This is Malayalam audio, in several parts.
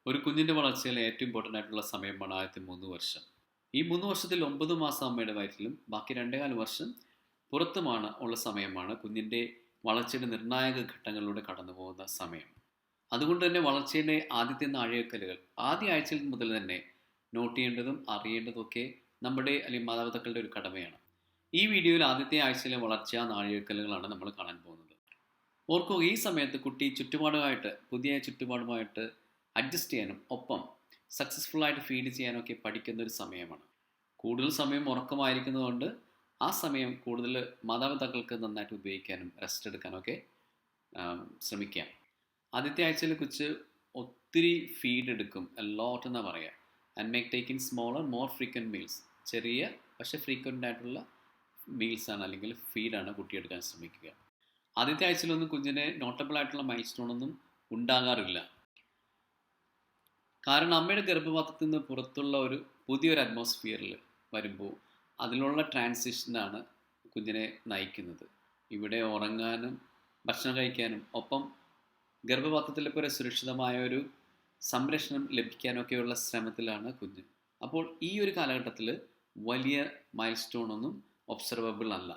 ഒരു കുഞ്ഞിൻ്റെ വളർച്ചയിൽ ഏറ്റവും ഇമ്പോർട്ടൻ്റ് ആയിട്ടുള്ള സമയമാണ് ആദ്യത്തെ 3 വർഷം. ഈ 3 വർഷത്തിൽ 9 മാസം അമ്മയുടെ വയറ്റിലും ബാക്കി 2.25 വർഷം പുറത്തുമാണ് ഉള്ള സമയമാണ് കുഞ്ഞിൻ്റെ വളർച്ചയുടെ നിർണായക ഘട്ടങ്ങളിലൂടെ കടന്നു പോകുന്ന സമയം. അതുകൊണ്ട് തന്നെ വളർച്ചയുടെ ആദ്യത്തെ നാഴികക്കല്ലുകൾ ആദ്യ ആഴ്ചയിൽ മുതൽ തന്നെ നോട്ട് ചെയ്യേണ്ടതും അറിയേണ്ടതുമൊക്കെ നമ്മുടെ അല്ലെങ്കിൽ മാതാപിതാക്കളുടെ ഒരു കടമയാണ്. ഈ വീഡിയോയിൽ ആദ്യത്തെ ആഴ്ചയിലെ വളർച്ചാ നാഴികക്കല്ലുകളാണ് നമ്മൾ കാണാൻ പോകുന്നത്. ഓർക്കുക, ഈ സമയത്ത് കുട്ടി പുതിയ ചുറ്റുപാടുമായിട്ട് അഡ്ജസ്റ്റ് ചെയ്യാനും ഒപ്പം സക്സസ്ഫുള്ളായിട്ട് ഫീഡ് ചെയ്യാനൊക്കെ പഠിക്കുന്ന ഒരു സമയമാണ്. കൂടുതൽ സമയം ഉറക്കമായിരിക്കുന്നതുകൊണ്ട് ആ സമയം കൂടുതൽ മാതാപിതാക്കൾക്ക് നന്നായിട്ട് ഉപയോഗിക്കാനും റെസ്റ്റ് എടുക്കാനൊക്കെ ശ്രമിക്കാം. ആദ്യത്തെ ആഴ്ചയിൽ കൊച്ച് ഒത്തിരി ഫീഡ് എടുക്കും, ലോട്ട് എന്നാണ് പറയുക. And make taking smaller more frequent meals. ചെറിയ പക്ഷേ ഫ്രീക്വൻ്റ് ആയിട്ടുള്ള മീൽസാണ് അല്ലെങ്കിൽ ഫീഡാണ് കുട്ടി എടുക്കാൻ ശ്രമിക്കുക. ആദ്യത്തെ ആഴ്ചയിലൊന്നും കുഞ്ഞിന് നോട്ടബിൾ ആയിട്ടുള്ള മൈൽ സ്റ്റോണൊന്നും ഉണ്ടാകാറില്ല. കാരണം അമ്മയുടെ ഗർഭപാത്രത്തിൽ നിന്ന് പുറത്തുള്ള പുതിയൊരു അറ്റ്മോസ്ഫിയറിൽ വരുമ്പോൾ അതിലുള്ള ട്രാൻസിഷനാണ് കുഞ്ഞിനെ നയിക്കുന്നത്. ഇവിടെ ഉറങ്ങാനും ഭക്ഷണം കഴിക്കാനും ഒപ്പം ഗർഭപാത്രത്തിലൊക്കെ ഒരു സുരക്ഷിതമായ ഒരു സംരക്ഷണം ലഭിക്കാനൊക്കെയുള്ള ശ്രമത്തിലാണ് കുഞ്ഞ്. അപ്പോൾ ഈ ഒരു കാലഘട്ടത്തിൽ വലിയ മൈൽ സ്റ്റോണൊന്നും ഒബ്സർവബിൾ അല്ല.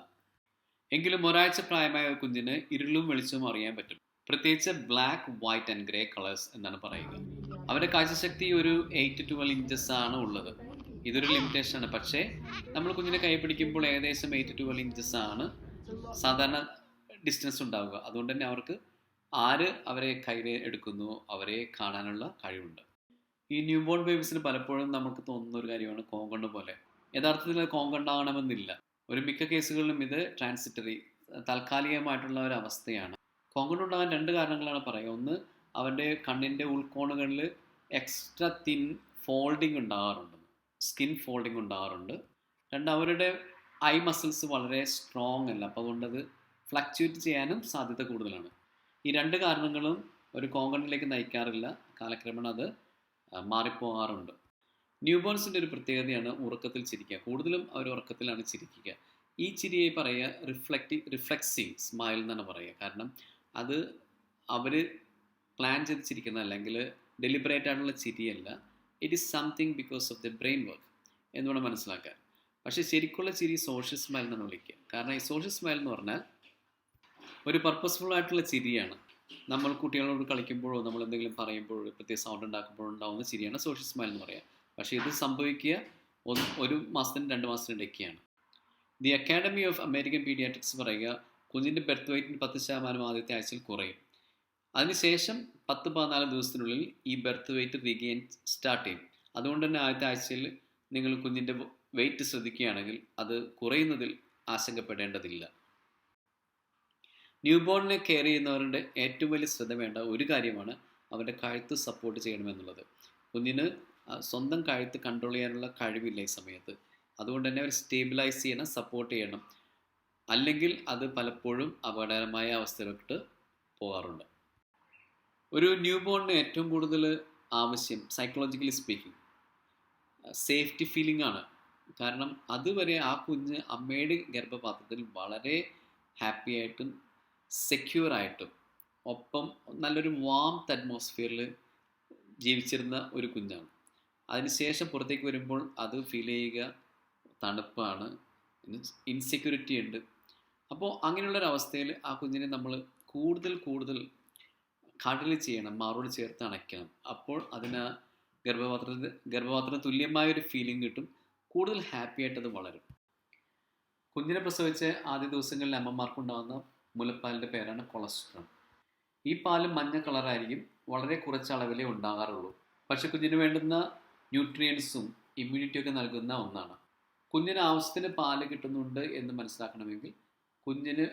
എങ്കിലും ഒരാഴ്ച പ്രായമായ കുഞ്ഞിന് ഇരുളും വെളിച്ചവും അറിയാൻ പറ്റും. പ്രത്യേകിച്ച് black, white and grey colours എന്നാണ് പറയുക. അവരുടെ കാഴ്ചശക്തി ഒരു 8 to 12 ഇഞ്ചസ് ആണ് ഉള്ളത്. ഇതൊരു ലിമിറ്റേഷനാണ്. പക്ഷേ നമ്മൾ കുഞ്ഞിനെ കൈ പിടിക്കുമ്പോൾ ഏകദേശം 8 to 12 ഇഞ്ചസ് ആണ് സാധാരണ ഡിസ്റ്റൻസ് ഉണ്ടാവുക. അതുകൊണ്ട് തന്നെ അവർക്ക് അവരെ കയ്യിൽ എടുക്കുന്നുവോ അവരെ കാണാനുള്ള കഴിവുണ്ട്. ഈ ന്യൂ ബോൺ ബേബീസിന് പലപ്പോഴും നമുക്ക് തോന്നുന്ന ഒരു കാര്യമാണ് കോങ്കണ്ണ് പോലെ. യഥാർത്ഥത്തിൽ അത് കോങ്കണ്ണാകണമെന്നില്ല. മിക്ക കേസുകളിലും ഇത് ട്രാൻസിറ്ററി, താൽക്കാലികമായിട്ടുള്ള ഒരു അവസ്ഥയാണ്. കോങ്കണ്ണുണ്ടാകാൻ 2 കാരണങ്ങളാണ് പറയുക. ഒന്ന്, അവൻ്റെ കണ്ണിൻ്റെ ഉൾക്കോണുകളിൽ എക്സ്ട്രാ തിൻ ഫോൾഡിങ് ഉണ്ടാകാറുണ്ട്, സ്കിൻ ഫോൾഡിങ് ഉണ്ടാകാറുണ്ട്. 2, അവരുടെ ഐ മസിൽസ് വളരെ സ്ട്രോങ് അല്ല, അപ്പോൾ അതുകൊണ്ടത് ഫ്ലക്ച്വേറ്റ് ചെയ്യാനും സാധ്യത കൂടുതലാണ്. ഈ 2 കാരണങ്ങളും ഒരു കോങ്കണ്ണിലേക്ക് നയിക്കാറില്ല. കാലക്രമേണ അത് മാറിപ്പോകാറുണ്ട്. ന്യൂ ബോൺസിൻ്റെ ഒരു പ്രത്യേകതയാണ് ഉറക്കത്തിൽ ചിരിക്കുക. കൂടുതലും അവർ ഉറക്കത്തിലാണ് ചിരിക്കുക. ഈ ചിരിയെ പറയുക റിഫ്ലെക്സിങ് സ്മൈൽ എന്നാണ് പറയുക. കാരണം അത് അവർ പ്ലാൻ ചെയ്ത് ചിരിക്കുന്ന അല്ലെങ്കിൽ ഡെലിബറേറ്റ് ആയിട്ടുള്ള ചിരിയല്ല. It is something because of the brain work എന്ന് വേണം മനസ്സിലാക്കാൻ. പക്ഷേ ശരിക്കുള്ള ചിരി സോഷ്യൽ സ്മൈൽ എന്നാണ് വിളിക്കുക. കാരണം ഈ സോഷ്യൽ സ്മൈൽ എന്ന് പറഞ്ഞാൽ ഒരു പർപ്പസ്ഫുൾ ആയിട്ടുള്ള ചിരിയാണ്. നമ്മൾ കുട്ടികളോട് കളിക്കുമ്പോഴോ നമ്മൾ എന്തെങ്കിലും പറയുമ്പോഴോ പ്രത്യേക സൗണ്ട് ഉണ്ടാക്കുമ്പോഴോ ഉണ്ടാകുന്ന ചിരിയാണ് സോഷ്യൽ സ്മൈൽ എന്ന് പറയുക. പക്ഷേ ഇത് സംഭവിക്കുക 1 മാസത്തിന് 2 മാസത്തിന് ഇടയ്ക്കാണ്. The academy of American paediatrics പറയുക, കുഞ്ഞിൻ്റെ ബെർത്ത് വെയ്റ്റിന് 10% ആദ്യത്തെ ആഴ്ചയിൽ കുറയും. അതിനുശേഷം 10-14 ദിവസത്തിനുള്ളിൽ ഈ ബെർത്ത് വെയ്റ്റ് റീഗെയിൻ സ്റ്റാർട്ട് ചെയ്യും. അതുകൊണ്ട് തന്നെ ആദ്യത്തെ ആഴ്ചയിൽ നിങ്ങൾ കുഞ്ഞിൻ്റെ വെയ്റ്റ് ശ്രദ്ധിക്കുകയാണെങ്കിൽ അത് കുറയുന്നതിൽ ആശങ്കപ്പെടേണ്ടതില്ല. ന്യൂ ബോണിനെ കെയർ ചെയ്യുന്നവരുടെ ഏറ്റവും വലിയ ശ്രദ്ധ വേണ്ട ഒരു കാര്യമാണ് അവരുടെ കഴുത്ത് സപ്പോർട്ട് ചെയ്യണമെന്നുള്ളത്. കുഞ്ഞിന് സ്വന്തം കഴുത്ത് കൺട്രോൾ ചെയ്യാനുള്ള കഴിവില്ല ഈ സമയത്ത്. അതുകൊണ്ട് തന്നെ അവർ സ്റ്റേബിലൈസ് ചെയ്യണം, സപ്പോർട്ട് ചെയ്യണം. അല്ലെങ്കിൽ അത് പലപ്പോഴും അപകടകരമായ അവസ്ഥയിലോട്ട് പോകാറുണ്ട്. ഒരു ന്യൂ ബോണിന് ഏറ്റവും കൂടുതൽ ആവശ്യം സൈക്കോളജിക്കലി സ്പീക്കിംഗ് സേഫ്റ്റി ഫീലിംഗ് ആണ്. കാരണം അതുവരെ ആ കുഞ്ഞ് അമ്മയുടെ ഗർഭപാത്രത്തിൽ വളരെ ഹാപ്പി ആയിട്ടും സെക്യൂറായിട്ടും ഒപ്പം നല്ലൊരു വാംത്ത് അറ്റ്മോസ്ഫിയറിൽ ജീവിച്ചിരുന്ന ഒരു കുഞ്ഞാണ്. അതിനുശേഷം പുറത്തേക്ക് വരുമ്പോൾ അത് ഫീൽ ചെയ്യുക തണുപ്പാണ്, ഇൻസെക്യൂരിറ്റി ഉണ്ട്. അപ്പോൾ അങ്ങനെയുള്ളൊരവസ്ഥയിൽ ആ കുഞ്ഞിനെ നമ്മൾ കൂടുതൽ കടൽ ചെയ്യണം, മാറോട് ചേർത്ത് അണയ്ക്കണം. അപ്പോൾ അതിന് ഗർഭപാത്രത്തിന് തുല്യമായൊരു ഫീലിംഗ് കിട്ടും. കൂടുതൽ ഹാപ്പി ആയിട്ടത് വളരും. കുഞ്ഞിനെ പ്രസവിച്ച് ആദ്യ ദിവസങ്ങളിൽ അമ്മമാർക്കുണ്ടാകുന്ന മുലപ്പാലിൻ്റെ പേരാണ് കൊളസ്ട്രോൾ. ഈ പാല് മഞ്ഞ കളറായിരിക്കും, വളരെ കുറച്ച് അളവിലേ ഉണ്ടാകാറുള്ളൂ. പക്ഷെ കുഞ്ഞിന് വേണ്ടുന്ന ന്യൂട്രിയൻസും ഇമ്മ്യൂണിറ്റിയൊക്കെ നൽകുന്ന ഒന്നാണ്. കുഞ്ഞിന് ആവശ്യത്തിന് പാല് കിട്ടുന്നുണ്ട് എന്ന് മനസ്സിലാക്കണമെങ്കിൽ കുഞ്ഞിന്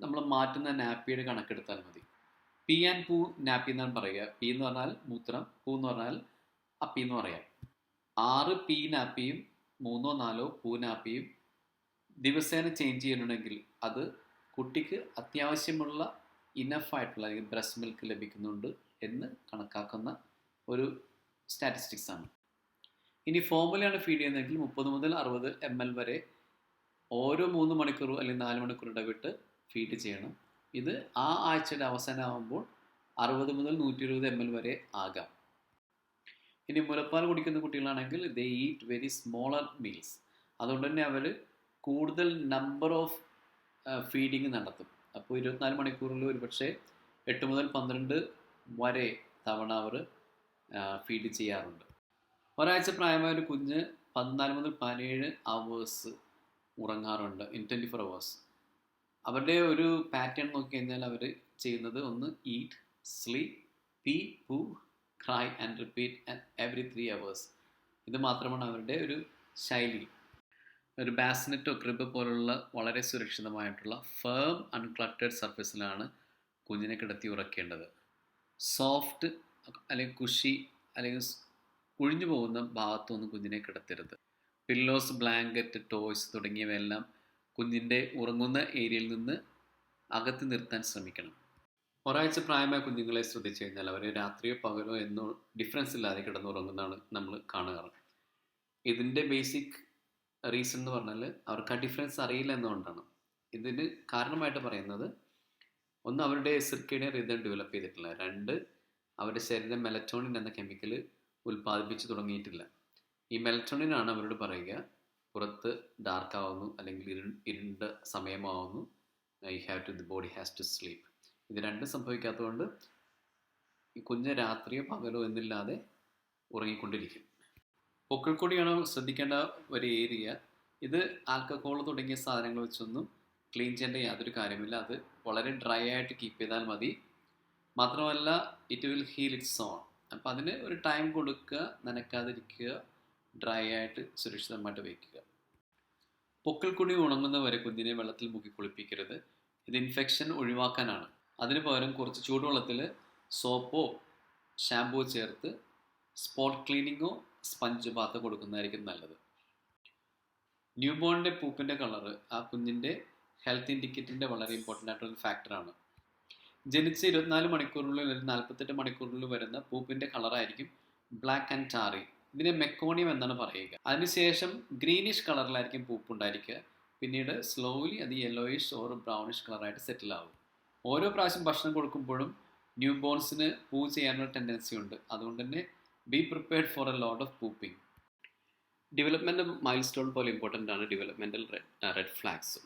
നമ്മൾ മാറ്റുന്ന നാപ്പിയുടെ കണക്കെടുത്താൽ മതി. പി ആൻഡ് പൂ നാപ്പി എന്നാണ് പറയുക. പി എന്ന് പറഞ്ഞാൽ മൂത്രം, പൂ എന്ന് പറഞ്ഞാൽ അപ്പി എന്ന് പറയാം. 6 പി നാപ്പിയും 3-4 പൂ നാപ്പിയും ദിവസേന ചേഞ്ച് ചെയ്യണമെങ്കിൽ അത് കുട്ടിക്ക് അത്യാവശ്യമുള്ള ഇനഫായിട്ടുള്ള അല്ലെങ്കിൽ ബ്രസ്റ്റ് മിൽക്ക് ലഭിക്കുന്നുണ്ട് എന്ന് കണക്കാക്കുന്ന ഒരു സ്റ്റാറ്റിസ്റ്റിക്സ് ആണ്. ഇനി ഫോർമുലയാണ് ഫീഡ് ചെയ്യുന്നതെങ്കിൽ 30 മുതൽ 60 ml വരെ ഓരോ 3 മണിക്കൂർ അല്ലെങ്കിൽ 4 മണിക്കൂർ ഇടവിട്ട് ഫീഡ് ചെയ്യണം. ഇത് ആ ആഴ്ചയുടെ അവസാനമാകുമ്പോൾ 60 മുതൽ 120 ml വരെ ആകാം. ഇനി മുലപ്പാൽ കുടിക്കുന്ന കുട്ടികളാണെങ്കിൽ ദേ ഈറ്റ് വെരി സ്മോളർ മീൽസ്. അതുകൊണ്ട് തന്നെ അവർ കൂടുതൽ നമ്പർ ഓഫ് ഫീഡിങ് നടത്തും. അപ്പോൾ 24 മണിക്കൂറിൽ ഒരുപക്ഷെ 8 മുതൽ 12 വരെ തവണ അവർ ഫീഡ് ചെയ്യാറുണ്ട്. ഒരാഴ്ച പ്രായമായ ഒരു കുഞ്ഞ് 14 മുതൽ 17 അവേഴ്സ് ഉറങ്ങാറുണ്ട് ഇൻ 24 അവേഴ്സ്. അവരുടെ ഒരു പാറ്റേൺ നോക്കിക്കഴിഞ്ഞാൽ അവർ ചെയ്യുന്നത് ഒന്ന് ഈറ്റ്, സ്ലീപ്പ്, പീ, പൂ, cry and repeat every 3 hours. ഇത് മാത്രമാണ് അവരുടെ ഒരു ശൈലി. ഒരു ബാസിനെറ്റോ ക്രിബ് പോലുള്ള വളരെ സുരക്ഷിതമായിട്ടുള്ള ഫേം അൺക്ലട്ടേഡ് സർഫസിലാണ് കുഞ്ഞിനെ കിടത്തി ഉറക്കേണ്ടത്. സോഫ്റ്റ് അല്ലെങ്കിൽ കുഷി അല്ലെങ്കിൽ കുഴിഞ്ഞു പോകുന്ന ഭാഗത്തൊന്നും കുഞ്ഞിനെ കിടത്തരുത്. പില്ലോസ്, ബ്ലാങ്കറ്റ്, ടോയ്സ് തുടങ്ങിയവയെല്ലാം കുഞ്ഞിൻ്റെ ഉറങ്ങുന്ന ഏരിയയിൽ നിന്ന് അകറ്റി നിർത്താൻ ശ്രമിക്കണം. ഒരാഴ്ച പ്രായമായ കുഞ്ഞുങ്ങളെ ശ്രദ്ധിച്ചു കഴിഞ്ഞാൽ അവർ രാത്രിയോ പകലോ എന്നോ ഡിഫറൻസ് ഇല്ലാതെ കിടന്നുറങ്ങുന്നതാണ് നമ്മൾ കാണുക. ഇതിൻ്റെ ബേസിക് റീസൺ എന്ന് പറഞ്ഞാൽ അവർക്ക് ആ ഡിഫറൻസ് അറിയില്ല എന്നുകൊണ്ടാണ്. ഇതിന് കാരണമായിട്ട് പറയുന്നത് ഒന്ന്, അവരുടെ സിർക്കേഡിയൻ റിതം ഡെവലപ്പ് ചെയ്തിട്ടില്ല. 2, അവരുടെ ശരീരം മെലറ്റോണിൻ എന്ന കെമിക്കൽ ഉൽപ്പാദിപ്പിച്ച് തുടങ്ങിയിട്ടില്ല. ഈ മെലറ്റോണിനാണ് അവരോട് പറയുക പുറത്ത് ഡാർക്ക് ആവുന്നു അല്ലെങ്കിൽ ഇരുണ്ട സമയമാവുന്നു, the body has to sleep. ഇത് രണ്ടും സംഭവിക്കാത്തതുകൊണ്ട് ഈ കുഞ്ഞ് രാത്രിയോ പകലോ എന്നില്ലാതെ ഉറങ്ങിക്കൊണ്ടിരിക്കും. പൊക്കിൾക്കൊടിയാണ് ശ്രദ്ധിക്കേണ്ട ഒരു ഏരിയ. ഇത് ആൽക്കഹോൾ തുടങ്ങിയ സാധനങ്ങൾ വെച്ചൊന്നും ക്ലീൻ ചെയ്യേണ്ട യാതൊരു കാര്യമില്ല. അത് വളരെ ഡ്രൈ ആയിട്ട് കീപ്പ് ചെയ്താൽ മതി. മാത്രമല്ല it will heal its own. അപ്പോൾ അതിന് ഒരു ടൈം കൊടുക്കുക, നനക്കാതിരിക്കുക, ഡ്രൈ ആയിട്ട് സുരക്ഷിതമായിട്ട് വയ്ക്കുക. പൊക്കിൾക്കൊടി ഉണങ്ങുന്നവരെ കുഞ്ഞിനെ വെള്ളത്തിൽ മുക്കി കുളിപ്പിക്കരുത്. ഇത് ഇൻഫെക്ഷൻ ഒഴിവാക്കാനാണ്. അതിന് പകരം കുറച്ച് ചൂടുവെള്ളത്തിൽ സോപ്പോ ഷാമ്പുവോ ചേർത്ത് സ്പോട്ട് ക്ലീനിങ്ങോ സ്പഞ്ച് ബാത്ത് കൊടുക്കുന്നതായിരിക്കും നല്ലത്. ന്യൂ ബോണിൻ്റെ പൂപ്പിൻ്റെ കളറ് ആ കുഞ്ഞിൻ്റെ ഹെൽത്ത് ഇൻഡിക്കേറ്ററിൻ്റെ വളരെ ഇമ്പോർട്ടൻ്റ് ആയിട്ടൊരു ഫാക്ടറാണ്. ജനിച്ച് 24 മണിക്കൂറിനുള്ളിൽ അല്ലെങ്കിൽ 48 മണിക്കൂറിനുള്ളിൽ വരുന്ന പൂപ്പിൻ്റെ കളറായിരിക്കും ബ്ലാക്ക് ആൻഡ് ടാറി. ഇതിനെ മെക്കോണിയം എന്നാണ് പറയുക. അതിനുശേഷം ഗ്രീനിഷ് കളറിലായിരിക്കും പൂപ്പ് ഉണ്ടായിരിക്കുക. പിന്നീട് സ്ലോലി അത് യെല്ലോയിഷ് ഓർ ബ്രൗണിഷ് കളറായിട്ട് സെറ്റിൽ ആവും. ഓരോ പ്രാവശ്യം ഭക്ഷണം കൊടുക്കുമ്പോഴും ന്യൂ ബോൺസിന് പൂ ചെയ്യാനുള്ള ടെൻഡൻസി ഉണ്ട്. അതുകൊണ്ട് തന്നെ be prepared for a lot of pooping. Developmental milestone പോലെ ഇമ്പോർട്ടൻ്റ് ആണ് developmental red flags.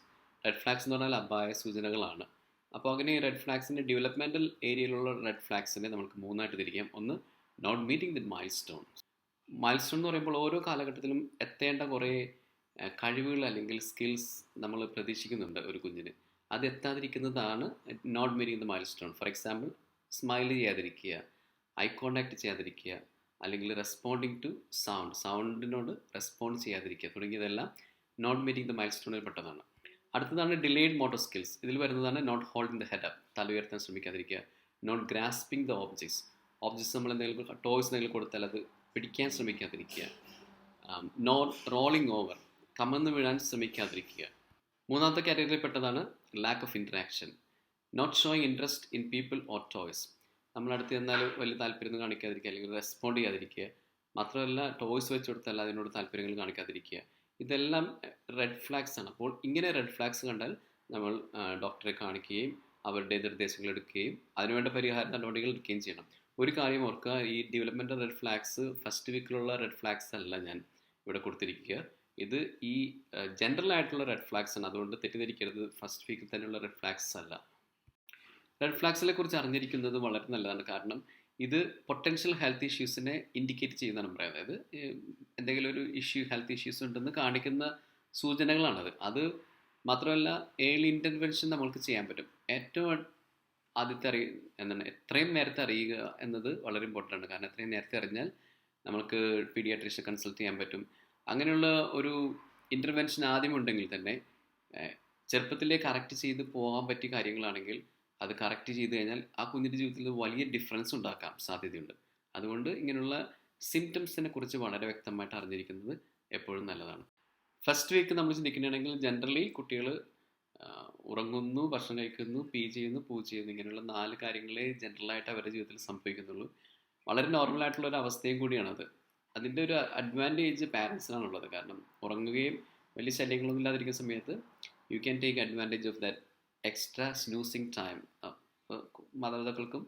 Red flags എന്ന് പറഞ്ഞാൽ അപായ സൂചനകളാണ്. അപ്പോൾ അങ്ങനെ ഈ റെഡ് ഫ്ലാഗ്സിൻ്റെ ഡെവലപ്മെൻറ്റൽ ഏരിയയിലുള്ള റെഡ് ഫ്ലാഗ്സിനെ നമുക്ക് 3ആയിട്ട് തിരിക്കാം. ഒന്ന്, not meeting the milestone. Milestone എന്ന് പറയുമ്പോൾ ഓരോ കാലഘട്ടത്തിലും എത്തേണ്ട കുറേ കഴിവുകൾ അല്ലെങ്കിൽ സ്കിൽസ് നമ്മൾ പ്രതീക്ഷിക്കുന്നുണ്ട് ഒരു കുഞ്ഞിന്. അത് എത്താതിരിക്കുന്നതാണ് not meeting the milestone. For example, smile ചെയ്യാതിരിക്കുക, ഐ കോണ്ടാക്ട് ചെയ്യാതിരിക്കുക, അല്ലെങ്കിൽ റെസ്പോണ്ടിങ് ടു സൗണ്ടിനോട് റെസ്പോണ്ട് ചെയ്യാതിരിക്കുക തുടങ്ങിയതെല്ലാം നോട്ട് മീറ്റിംഗ് ദ മൈൽ സ്റ്റോണിൽ പെട്ടതാണ്. അടുത്തതാണ് ഡിലേഡ് മോട്ടോർ സ്കിൽസ്. ഇതിൽ വരുന്നതാണ് not holding the head up, തല ഉയർത്താൻ ശ്രമിക്കാതിരിക്കുക. നോട്ട് ഗ്രാസ്പിംഗ് ദ ഓബ്ജക്ട്സ് നമ്മൾ എന്തെങ്കിലും ടോയ്സ് എന്തെങ്കിലും കൊടുത്താൽ അത് പിടിക്കാൻ ശ്രമിക്കാതിരിക്കുക. നോട്ട് റോളിംഗ് ഓവർ, കമന്ന് വീഴാൻ ശ്രമിക്കാതിരിക്കുക. 3ാമത്തെ കാറ്റഗറിയിൽ പെട്ടതാണ് lack of interaction. Not showing interest in people or toys. നമ്മളടുത്ത് ചെന്നാൽ വലിയ താല്പര്യം കാണിക്കാതിരിക്കുക അല്ലെങ്കിൽ റെസ്പോണ്ട് ചെയ്യാതിരിക്കുക. മാത്രമല്ല ടോയ്സ് വെച്ച് കൊടുത്താൽ അതിനോട് താല്പര്യങ്ങൾ കാണിക്കാതിരിക്കുക. ഇതെല്ലാം റെഡ് ഫ്ലാഗ്സ് ആണ്. അപ്പോൾ ഇങ്ങനെ റെഡ് ഫ്ലാഗ്സ് കണ്ടാൽ നമ്മൾ ഡോക്ടറെ കാണിക്കുകയും അവരുടെ നിർദ്ദേശങ്ങൾ എടുക്കുകയും അതിനുവേണ്ട പരിഹാര നടപടികൾ എടുക്കുകയും ചെയ്യണം. ഒരു കാര്യം ഓർക്കുക, ഈ ഡെവലപ്മെൻറ്റൽ റെഡ് ഫ്ലാഗ്സ് ഫസ്റ്റ് വീക്കിലുള്ള റെഡ് ഫ്ലാഗ്സ് അല്ല ഞാൻ ഇവിടെ കൊടുത്തിരിക്കുക. ഇത് ഈ ജനറൽ ആയിട്ടുള്ള റെഡ് ഫ്ലാഗ്സ് ആണ്. അതുകൊണ്ട് തെറ്റിദ്ധരിക്കരുത്, ഫസ്റ്റ് വീക്കിൽ തന്നെയുള്ള റെഡ് ഫ്ലാഗ്സ് അല്ല. റെഡ് ഫ്ലാഗ്സിനെ കുറിച്ച് അറിഞ്ഞിരിക്കുന്നത് വളരെ നല്ലതാണ്. കാരണം ഇത് പൊട്ടൻഷ്യൽ ഹെൽത്ത് ഇഷ്യൂസിനെ ഇൻഡിക്കേറ്റ് ചെയ്യുന്നതാണ് പറയുന്നത്. അതായത് എന്തെങ്കിലും ഒരു ഹെൽത്ത് ഇഷ്യൂസ് ഉണ്ടെന്ന് കാണിക്കുന്ന സൂചനകളാണത്. അത് മാത്രമല്ല ഏർലി ഇൻ്റർവെൻഷൻ നമ്മൾക്ക് ചെയ്യാൻ പറ്റും. ഏറ്റവും ആദ്യത്തെ എത്രയും നേരത്തെ അറിയുക എന്നത് വളരെ ഇമ്പോർട്ടൻ്റ് ആണ്. കാരണം എത്രയും നേരത്തെ അറിഞ്ഞാൽ നമുക്ക് പീഡിയാട്രീഷ്യനെ കൺസൾട്ട് ചെയ്യാൻ പറ്റും. അങ്ങനെയുള്ള ഒരു ഇൻ്റർവെൻഷൻ ആദ്യം ഉണ്ടെങ്കിൽ തന്നെ ചെറുപ്പത്തിലേ കറക്റ്റ് ചെയ്ത് പോകാൻ പറ്റിയ കാര്യങ്ങളാണെങ്കിൽ അത് കറക്റ്റ് ചെയ്ത് കഴിഞ്ഞാൽ ആ കുഞ്ഞിൻ്റെ ജീവിതത്തിൽ വലിയ ഡിഫറൻസ് ഉണ്ടാക്കാൻ സാധ്യതയുണ്ട്. അതുകൊണ്ട് ഇങ്ങനെയുള്ള സിംറ്റംസിനെ കുറിച്ച് വളരെ വ്യക്തമായിട്ട് അറിഞ്ഞിരിക്കുന്നത് എപ്പോഴും നല്ലതാണ്. ഫസ്റ്റ് വീക്ക് നമ്മൾ ചിന്തിക്കുകയാണെങ്കിൽ ജനറലി കുട്ടികൾ ഉറങ്ങുന്നു, ഭക്ഷണം കഴിക്കുന്നു, പീ ചെയ്യുന്നു, പൂ ചെയ്യുന്നു, ഇങ്ങനെയുള്ള 4 കാര്യങ്ങളെ ജനറലായിട്ട് അവരുടെ ജീവിതത്തിൽ സംഭവിക്കുന്നുള്ളൂ. വളരെ നോർമലായിട്ടുള്ള ഒരു അവസ്ഥയും കൂടിയാണത്. അതിൻ്റെ ഒരു അഡ്വാൻറ്റേജ് പാരൻസിനാണുള്ളത്. കാരണം ഉറങ്ങുകയും വലിയ ശല്യങ്ങളൊന്നും ഇല്ലാതിരിക്കുന്ന സമയത്ത് you can take advantage of that extra snoozing time. മാതാപിതാക്കൾക്കും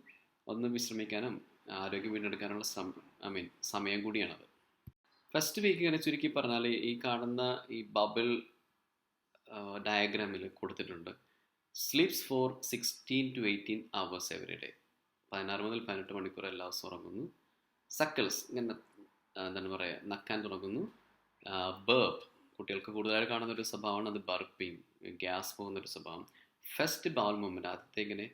ഒന്ന് വിശ്രമിക്കാനും ആരോഗ്യം വീണ്ടെടുക്കാനുള്ള സമയം കൂടിയാണത്. ഫസ്റ്റ് വീക്ക് ഇങ്ങനെ ചുരുക്കി പറഞ്ഞാൽ ഈ കാണുന്ന ഈ ബബിൾ ഡയഗ്രാമിൽ കൊടുത്തിട്ടുണ്ട്. Sleeps for 16 to 18 hours every day. 16 മുതൽ 18 മണിക്കൂർ എല്ലാ ദിവസവും ഉറങ്ങുന്നു. സക്കിൾസ് ഇങ്ങനെ എന്താണ് പറയുക, നക്കാൻ തുടങ്ങുന്നു. ബേർപ്പ്, കുട്ടികൾക്ക് കൂടുതലായി കാണുന്ന ഒരു സ്വഭാവമാണ് അത്. ബർപ്പിങ്, ഗ്യാസ് പോകുന്നൊരു സ്വഭാവം. ഫസ്റ്റ് ബൗൾ മൂവ്മെൻറ്റ്,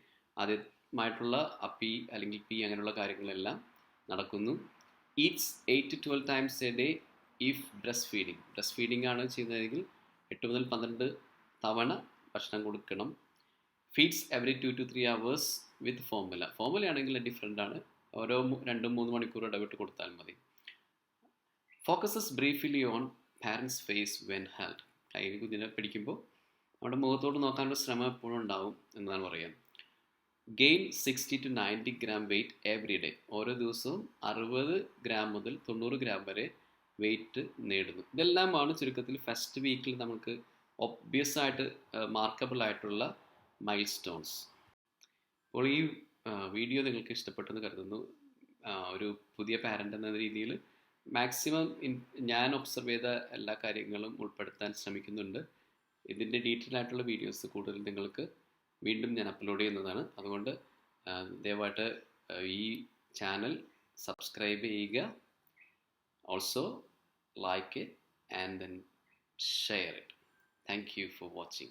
ആദ്യമായിട്ടുള്ള അപ്പി അല്ലെങ്കിൽ പി അങ്ങനെയുള്ള കാര്യങ്ങളെല്ലാം നടക്കുന്നു. Eats 8 to 12 times a day if breast feeding ആണ് ചെയ്യുന്നതെങ്കിൽ 8 മുതൽ 12 തവണ ഭക്ഷണം കൊടുക്കണം. Feeds every 2 to 3 hours with formula ആണെങ്കിൽ ഡിഫറെൻ്റ് ആണ്, ഓരോ 2-3 മണിക്കൂർ ഇടവിട്ട് കൊടുത്താൽ മതി. Focuses briefly on parents face when held. കയ്യിൽ കുഞ്ഞിനെ പിടിക്കുമ്പോൾ നമ്മുടെ മുഖത്തോട് നോക്കാനുള്ള ശ്രമം എപ്പോഴും ഉണ്ടാവും എന്നാണ് പറയുക. Gain 60 to 90 gram weight every day. ഓരോ ദിവസവും 60 gram മുതൽ 90 gram വരെ വെയിറ്റ് നേടുന്നു. ഇതെല്ലാമാണ് ചുരുക്കത്തിൽ ഫസ്റ്റ് വീക്കിൽ നമുക്ക് ഒബ്വിയസ് ആയിട്ട് മാർക്കബിൾ ആയിട്ടുള്ള മൈൽ സ്റ്റോൺസ്. അപ്പോൾ ഈ വീഡിയോ നിങ്ങൾക്ക് ഇഷ്ടപ്പെട്ടെന്ന് കരുതുന്നു. ഒരു പുതിയ പാരൻ്റ് എന്ന രീതിയിൽ മാക്സിമം ഞാൻ ഒബ്സർവ് ചെയ്ത എല്ലാ കാര്യങ്ങളും ഉൾപ്പെടുത്താൻ ശ്രമിക്കുന്നുണ്ട്. ഇതിൻ്റെ ഡീറ്റെയിൽ ആയിട്ടുള്ള വീഡിയോസ് കൂടുതൽ നിങ്ങൾക്ക് വീണ്ടും ഞാൻ അപ്ലോഡ് ചെയ്യുന്നതാണ്. അതുകൊണ്ട് ദയവായിട്ട് ഈ ചാനൽ സബ്സ്ക്രൈബ് ചെയ്യുക. Also like it and then share it. Thank you for watching.